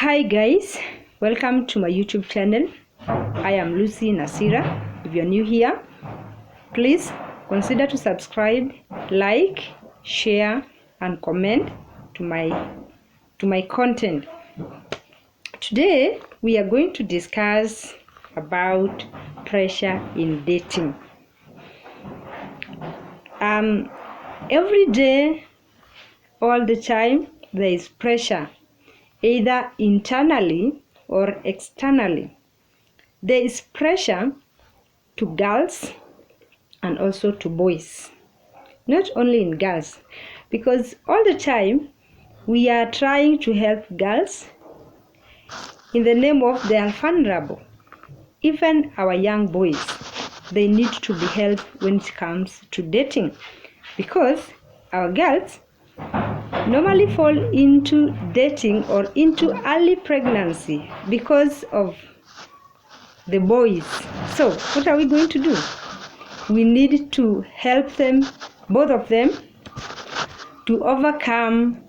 Hi guys, welcome to my YouTube channel. I am Lucy Nasira. If you're new here, please consider to subscribe, like, share and comment to my content. Today we are going to discuss about pressure in dating. Every day, all the time, there is pressure, either internally or externally. There is pressure to girls and also to boys, not only in girls, because all the time we are trying to help girls in the name of they are vulnerable. Even our young boys, they need to be helped when it comes to dating, because our girls normally fall into dating or into early pregnancy because of the boys. So what are we going to do? We need to help them, both of them, to overcome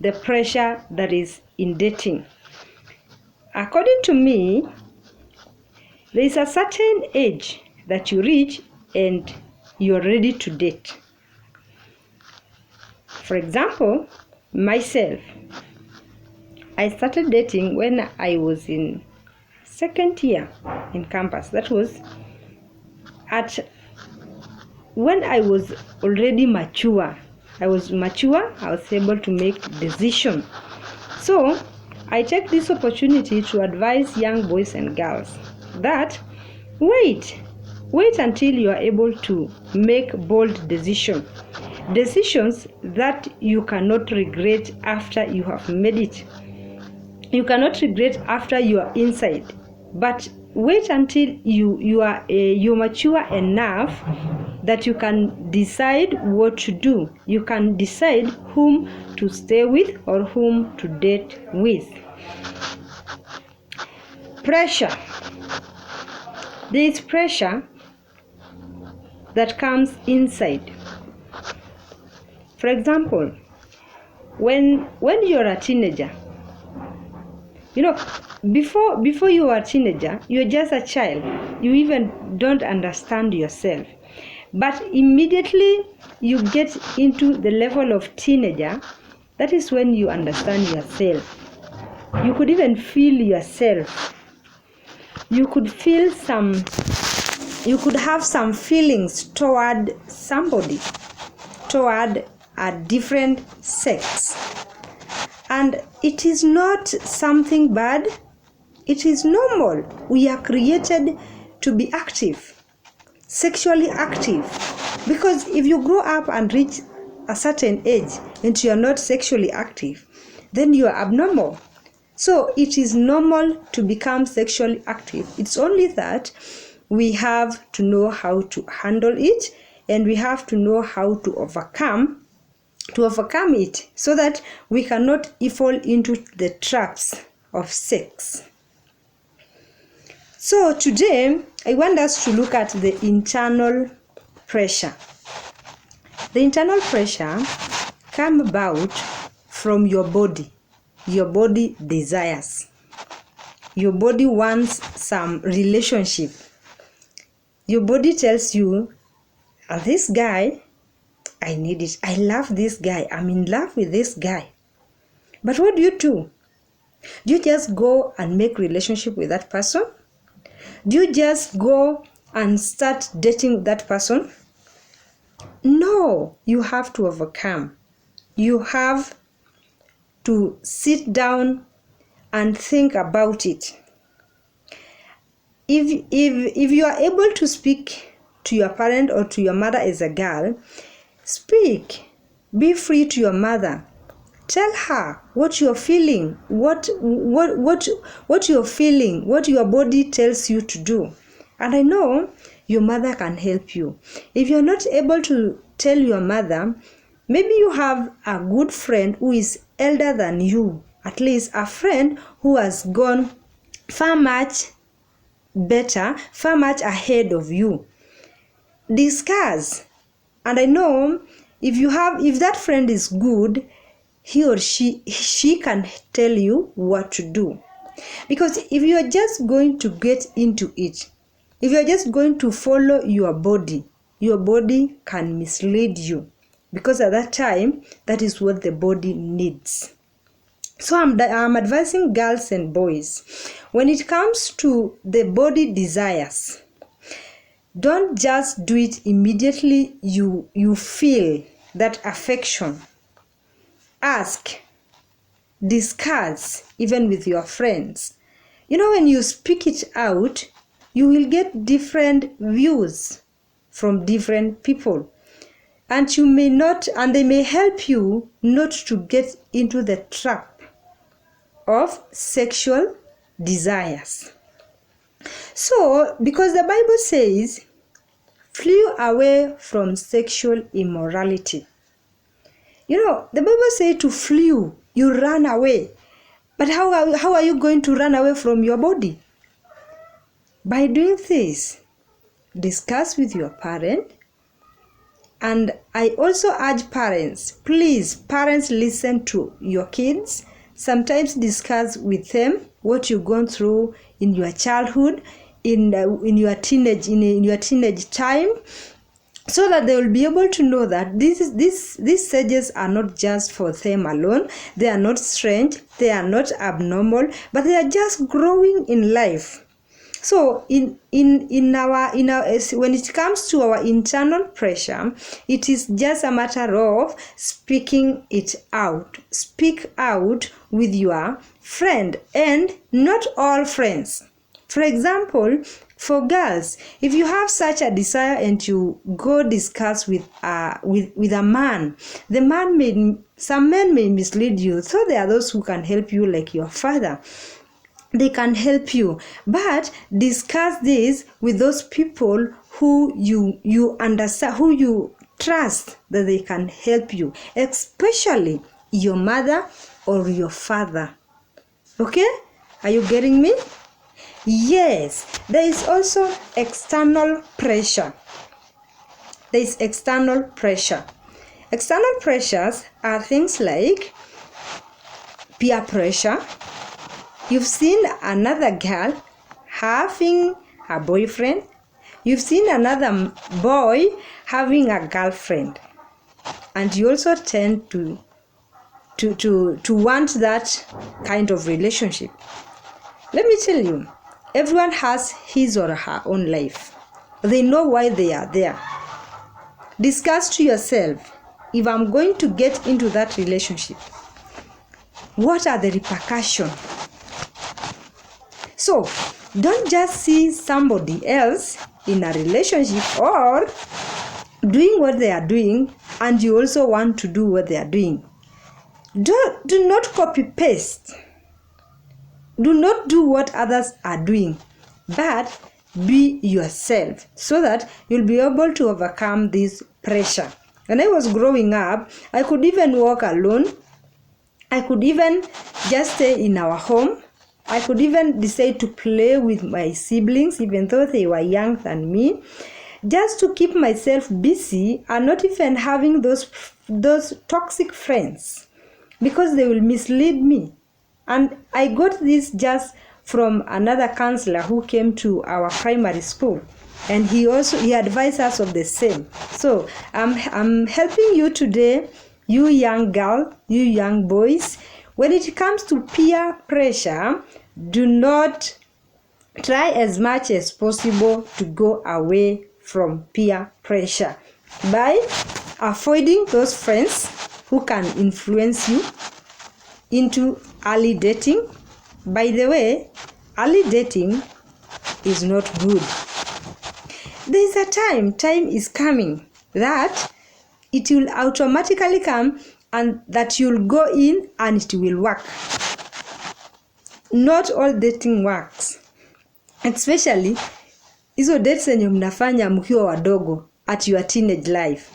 the pressure that is in dating. According to me, there is a certain age that you reach and you are ready to date. For example, myself, I started dating when I was in second year in campus. That was when I was already mature. I was able to make decisions. So I take this opportunity to advise young boys and girls that wait until you are able to make bold decisions that you cannot regret after you have made it. You cannot regret after you are inside, but wait until you mature enough that you can decide what to do. You can decide whom to stay with or whom to date with. Pressure. There is pressure that comes inside. For example, when you're a teenager, before you are a teenager, you're just a child. You even don't understand yourself. But immediately you get into the level of teenager, that is when you understand yourself. You could even feel yourself. You could have some feelings toward somebody, toward a different sex. And it is not something bad. It is normal. We are created to be active, sexually active. Because if you grow up and reach a certain age and you are not sexually active, then you are abnormal. So it is normal to become sexually active. It's only that we have to know how to handle it, and we have to know how to overcome it, so that we cannot fall into the traps of sex. So today I want us to look at the internal pressure. The internal pressure comes about from your body. Your body desires. Your body wants some relationship. Your body tells you, this guy, I need it. I love this guy. I'm in love with this guy. But what do? Do you just go and make relationship with that person? Do you just go and start dating that person? No, you have to overcome. You have to sit down and think about it. If you are able to speak to your parent or to your mother as a girl, speak. Be free to your mother. Tell her what you're feeling, what you're feeling, what your body tells you to do. And I know your mother can help you. If you're not able to tell your mother, maybe you have a good friend who is elder than you, at least a friend who has gone far much better, far much ahead of you. Discuss. And I know if that friend is good, he or she can tell you what to do. Because if you are just going to get into it, if you are just going to follow your body can mislead you, because at that time, that is what the body needs. So I'm advising girls and boys, when it comes to the body desires, don't just do it immediately you feel that affection. Ask, discuss, even with your friends. When you speak it out, you will get different views from different people. And they may help you not to get into the trap of sexual desires. So, because the Bible says, flee away from sexual immorality. The Bible says to flee, you run away. But how are you going to run away from your body? By doing this, discuss with your parent. And I also urge parents, please, parents, listen to your kids. Sometimes discuss with them what you've gone through in your childhood, in your teenage time, so that they will be able to know that these stages are not just for them alone. They are not strange, they are not abnormal, but they are just growing in life. So when it comes to our internal pressure, it is just a matter of speaking it out. Speak out with your friend, and not all friends. For example, for girls, if you have such a desire and you go discuss with a man, some men may mislead you. So there are those who can help you, like your father. They can help you, but discuss this with those people who you understand, who you trust that they can help you, especially your mother or your father. Okay? Are you getting me? Yes. There is also external pressure. There is external pressure. External pressures are things like peer pressure. You've seen another girl having a boyfriend. You've seen another boy having a girlfriend. And you also tend to want that kind of relationship. Let me tell you, everyone has his or her own life. They know why they are there. Discuss to yourself, if I'm going to get into that relationship, what are the repercussions? So, don't just see somebody else in a relationship or doing what they are doing, and you also want to do what they are doing. Do not copy paste. Do not do what others are doing, but be yourself, so that you'll be able to overcome this pressure. When I was growing up, I could even walk alone. I could even just stay in our home. I could even decide to play with my siblings, even though they were younger than me, just to keep myself busy and not even having those toxic friends, because they will mislead me. And I got this just from another counselor who came to our primary school, and he advised us of the same. So I'm helping you today, you young girl, you young boys. When it comes to peer pressure, do not try as much as possible to go away from peer pressure by avoiding those friends who can influence you into early dating. By the way, early dating is not good. There is a time is coming that it will automatically come, and that you'll go in and it will work. Not all dating works, especially hizo dates zenye mnafanya mkiwa wadogo at your teenage life.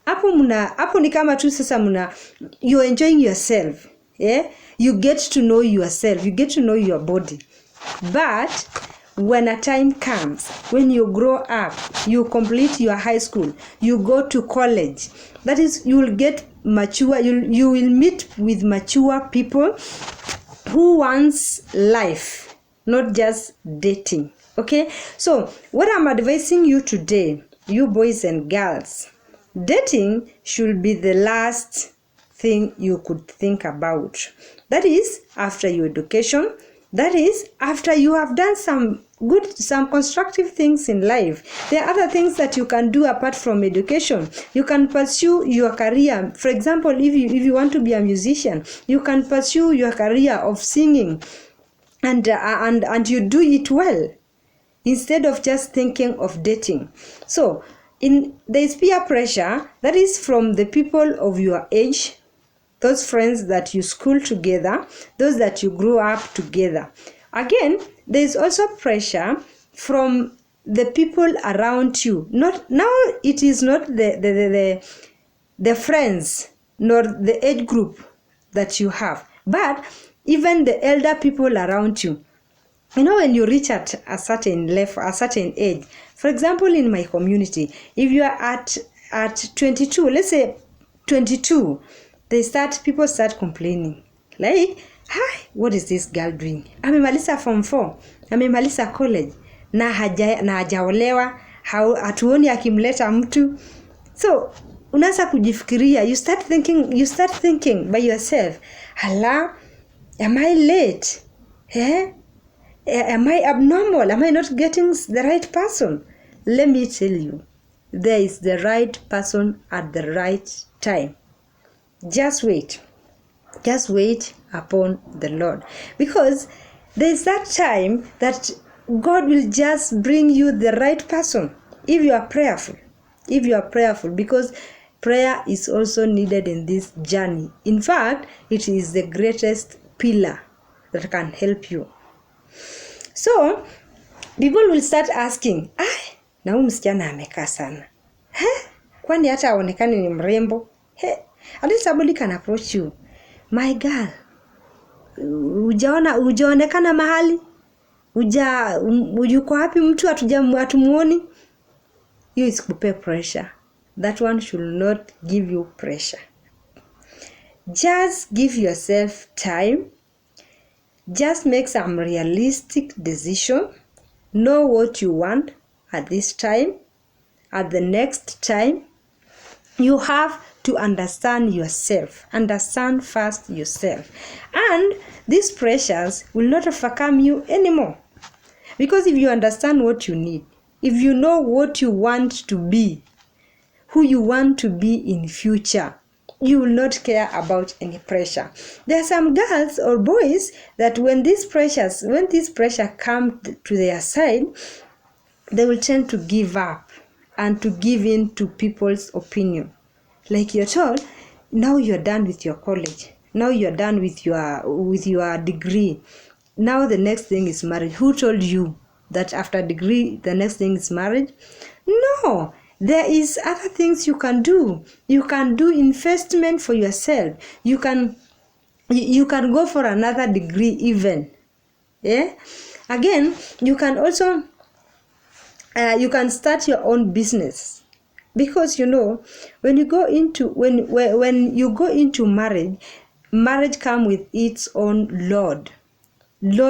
Hapo ni kama tu sasa you're enjoying yourself. Yeah? You get to know yourself, you get to know your body. But when a time comes, when you grow up, you complete your high school, you go to college, that is, you will get mature, you will meet with mature people who wants life, not just dating. Okay, so what I'm advising you today, you boys and girls, dating should be the last thing you could think about. That is after your education, that is after you have done some constructive things in life. There are other things that you can do apart from education. You can pursue your career. For example, if you want to be a musician, you can pursue your career of singing, and you do it well, instead of just thinking of dating. So there is peer pressure, that is from the people of your age, those friends that you school together, those that you grew up together. Again, there is also pressure from the people around you. It is not the friends nor the age group that you have, but even the elder people around you. You know, when you reach at a certain level, a certain age, for example, in my community, if you are at 22, let's say 22, people start complaining, like, hi, what is this girl doing? Amemaliza form 4, amemaliza college, na hajaolewa, hatuoni akimleta mtu. So unaanza kujifikiria, you start thinking by yourself, hala, am I late? Am I abnormal? Am I not getting the right person? Let me tell you, there is the right person at the right time. Just wait upon the Lord, because there is that time that God will just bring you the right person if you are prayerful, because prayer is also needed in this journey. In fact, it is the greatest pillar that can help you. So people will start asking, na huyu msichana amekaa sana, kwani hata aonekane ni mrembo? At least somebody can approach you, my girl, ujaonekana mahali, uko wapi, mtu hatumuoni? Hiyo is kupe pressure. That one should not give you pressure. Just give yourself time. Just make some realistic decision. Know what you want at this time. At the next time, you have to understand yourself. Understand first yourself. And these pressures will not overcome you anymore. Because if you understand what you need, if you know what you want to be, who you want to be in future, you will not care about any pressure. There are some girls or boys that when this pressure come to their side, they will tend to give up and to give in to people's opinion. Like you're told, now you're done with your college. Now you're done with your degree. Now the next thing is marriage. Who told you that after degree the next thing is marriage? No. There is other things you can do. You can do investment for yourself. You can go for another degree even. Yeah. Again, you can also you can start your own business, because you know when you go into marriage come with its own load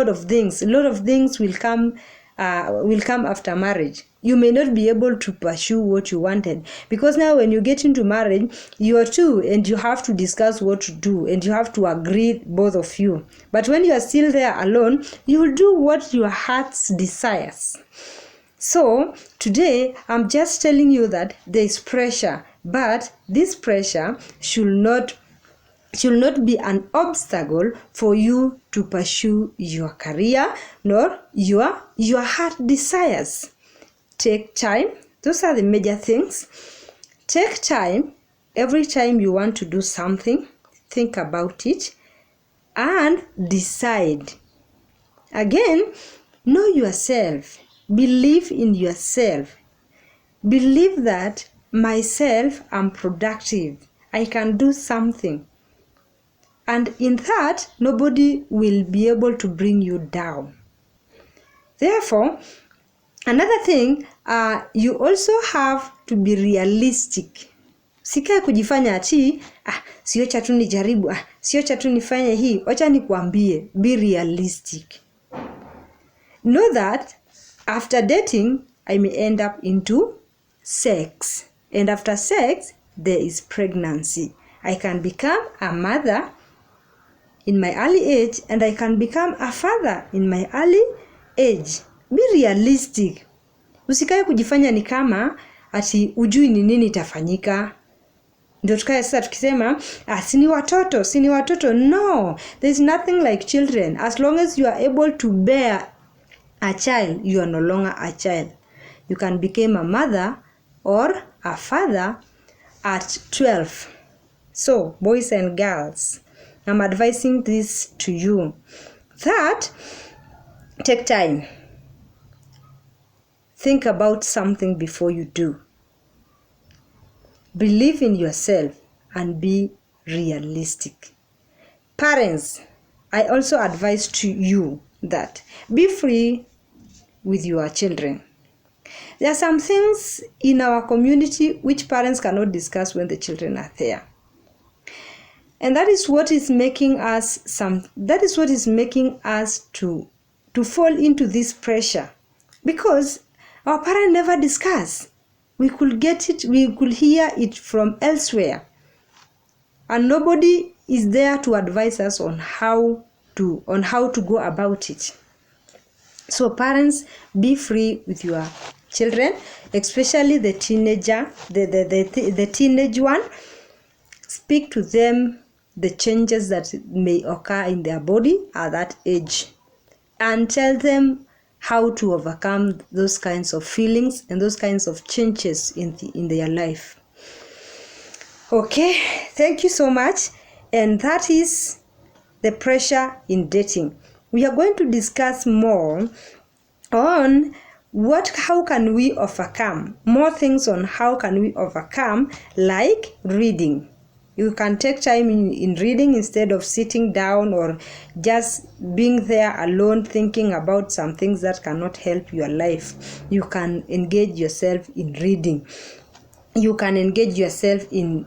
of things. A lot of things will come after marriage. You may not be able to pursue what you wanted, because now when you get into marriage, you are two and you have to discuss what to do and you have to agree, both of you. But when you are still there alone, you will do what your heart desires. So today I'm just telling you that there is pressure, but this pressure should not be an obstacle for you to pursue your career nor your heart desires. Take time. Those are the major things. Take time. Every time you want to do something, think about it and decide. Again, know yourself. Believe in yourself. Believe that myself, I'm productive. I can do something. And in that, nobody will be able to bring you down. Therefore, another thing, you also have to be realistic. Sikae kujifanya ati, siocha tu nijaribu, siocha tu nifanye hii, wacha nikuambie, be realistic. Know that after dating, I may end up into sex. And after sex, there is pregnancy. I can become a mother in my early age, and I can become a father in my early age. Be realistic. Usikae kujifanya ni kama ati ujui ni nini itafanyika. Ndio tukae sasa tukisema sini watoto. No, there's nothing like children. As long as you are able to bear a child, you are no longer a child. You can become a mother or a father at 12. So, boys and girls, I'm advising this to you, that take time. Think about something before you do. Believe in yourself and be realistic. Parents, I also advise to you that be free with your children. There are some things in our community which parents cannot discuss when the children are there. And that is what is making us to fall into this pressure, because our parents never discuss. We could hear it from elsewhere, and nobody is there to advise us on how to go about it. So parents, be free with your children, especially the teenager, the teenage one. Speak to them the changes that may occur in their body at that age, and tell them how to overcome those kinds of feelings and those kinds of changes in their life. Okay, thank you so much. And that is the pressure in dating. We are going to discuss more on how can we overcome, more things on how can we overcome, like reading. You can take time in reading instead of sitting down or just being there alone thinking about some things that cannot help your life. You can engage yourself in reading. You can engage yourself in